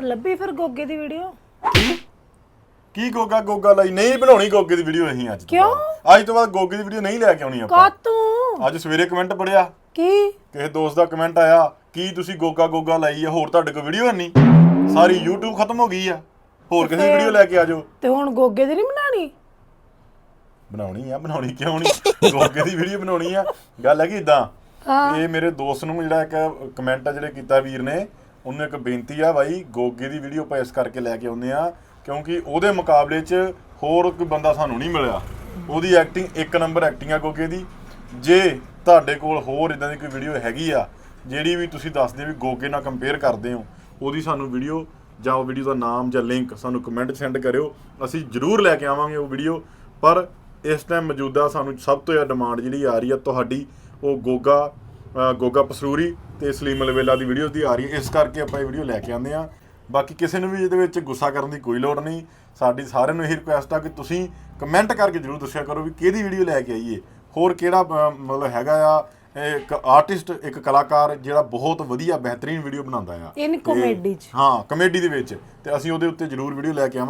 ਲੱਭੀ ਫਿਰ ਗੋਗੇ ਦੀ ਵੀਡੀਓ। ਕੀ ਗੋਗਾ ਲਈ ਨਹੀਂ ਬਣਾਉਣੀ ਗੋਗੇ ਦੀ ਵੀਡੀਓ ਅਸੀਂ ਅੱਜ ਤੋਂ ਕਿਉਂ? ਬਾਅਦ। ਅੱਜ ਤੋਂ ਬਾਅਦ ਗੋਗੇ ਦੀ ਵੀਡੀਓ ਨਹੀਂ ਲੈ ਕੇ ਆਉਣੀ ਆਪਾਂ। ਕਾਤੋਂ? ਅੱਜ ਸਵੇਰੇ ਕਮੈਂਟ ਪੜਿਆ ਕੀ? ਕਿਸੇ ਦੋਸਤ ਦਾ ਕਮੈਂਟ ਆਇਆ ਕੀ ਤੁਸੀਂ ਗੋਗਾ ਲਾਈ ਆ, ਹੋਰ ਤੁਹਾਡੇ ਕੋਲ ਵੀਡੀਓ ਨਹੀਂ, ਸਾਰੀ YouTube ਖਤਮ ਹੋ ਗਈ ਆ, ਹੋਰ ਕਿਸੇ ਦੀ ਵੀਡੀਓ ਲੈ ਕੇ ਆ ਜਾਓ। ਤੇ ਹੁਣ ਗੋਗੇ ਦੀ ਨਹੀਂ ਬਣਾਣੀ? ਬਣਾਉਣੀ ਕਿਉਂ ਨਹੀਂ, ਗੋਗੇ ਦੀ ਵੀਡੀਓ ਬਣਾਉਣੀ ਆ। ਗੱਲ ਹੈ ਕਿ ਇਦਾਂ, ਇਹ ਮੇਰੇ ਦੋਸਤ ਨੂੰ ਜਿਹੜਾ ਇੱਕ ਕਮੈਂਟ ਆ ਜਿਹੜੇ ਕੀਤਾ ਵੀਰ ਨੇ, ਉਹਨੂੰ ਇੱਕ ਬੇਨਤੀ ਆ ਬਾਈ ਗੋਗੇ ਦੀ ਵੀਡੀਓ ਆਪਾਂ ਇਸ ਕਰਕੇ ਲੈ ਕੇ ਆਉਂਦੇ ਆ ਕਿਉਂਕਿ ਉਹਦੇ ਮੁਕਾਬਲੇ 'ਚ ਹੋਰ ਕੋਈ ਬੰਦਾ ਸਾਨੂੰ ਨਹੀਂ ਮਿਲਿਆ। ਉਹਦੀ ਐਕਟਿੰਗ ਇੱਕ ਨੰਬਰ ਐਕਟਿੰਗ ਆ ਗੋਗੇ ਦੀ। ਜੇ ਤੁਹਾਡੇ ਕੋਲ ਹੋਰ ਇਦਾਂ ਦੀ ਕੋਈ ਵੀਡੀਓ ਹੈਗੀ ਆ ਜਿਹੜੀ ਵੀ ਤੁਸੀਂ ਦੱਸਦੇ ਵੀ ਗੋਗੇ ਨਾਲ ਕੰਪੇਅਰ ਕਰਦੇ ਹੋ, ਉਹਦੀ ਸਾਨੂੰ ਵੀਡੀਓ ਜਾਂ ਉਹ ਵੀਡੀਓ ਦਾ ਨਾਮ ਜਾਂ ਲਿੰਕ ਸਾਨੂੰ ਕਮੈਂਟ ਸੈਂਡ ਕਰਿਓ, ਅਸੀਂ ਜ਼ਰੂਰ ਲੈ ਕੇ ਆਵਾਂਗੇ ਉਹ ਵੀਡੀਓ। ਪਰ ਇਸ ਟਾਈਮ ਮੌਜੂਦਾ ਸਾਨੂੰ ਸਭ ਤੋਂ ਜ਼ਿਆਦਾ ਡਿਮਾਂਡ ਜਿਹੜੀ ਆ ਰਹੀ ਆ ਤੁਹਾਡੀ, ਉਹ ਗੋਗਾ ਪਸਰੂਰੀ ਤੇ ਸਲੀਮ ਅਲਵੇਲਾ ਦੀ ਵੀਡੀਓ ਦੀ ਆ ਰਹੀ ਹੈ, ਇਸ ਕਰਕੇ ਆਪਾਂ ਇਹ ਵੀਡੀਓ ਲੈ ਕੇ ਆਉਂਦੇ ਆ। ਬਾਕੀ ਕਿਸੇ ਨੂੰ ਵੀ ਇਹਦੇ ਵਿੱਚ ਗੁੱਸਾ ਕਰਨ ਦੀ ਕੋਈ ਲੋੜ ਨਹੀਂ। ਸਾਡੀ ਸਾਰਿਆਂ ਨੂੰ ਇਹੀ ਰਿਕੁਐਸਟ ਆ ਕਿ ਤੁਸੀਂ ਕਮੈਂਟ ਕਰਕੇ ਜ਼ਰੂਰ ਦੱਸਿਆ ਕਰੋ ਵੀ ਕਿਹਦੀ ਵੀਡੀਓ ਲੈ ਕੇ ਆਈਏ, ਹੋਰ ਕਿਹੜਾ ਮਤਲਬ ਹੈਗਾ ਆ ਇੱਕ ਆਰਟਿਸਟ, ਇੱਕ ਕਲਾਕਾਰ ਜਿਹੜਾ ਬਹੁਤ ਵਧੀਆ ਬਿਹਤਰੀਨ ਵੀਡੀਓ ਬਣਾਉਂਦਾ ਆ ਇਨ ਕਾਮੇਡੀ 'ਚ। ਹਾਂ, ਕਾਮੇਡੀ ਦੇ ਵਿੱਚ, ਤੇ ਅਸੀਂ ਉਹਦੇ ਉੱਤੇ ਜ਼ਰੂਰ ਵੀਡੀਓ ਲੈ ਕੇ ਆਵਾਂਗੇ।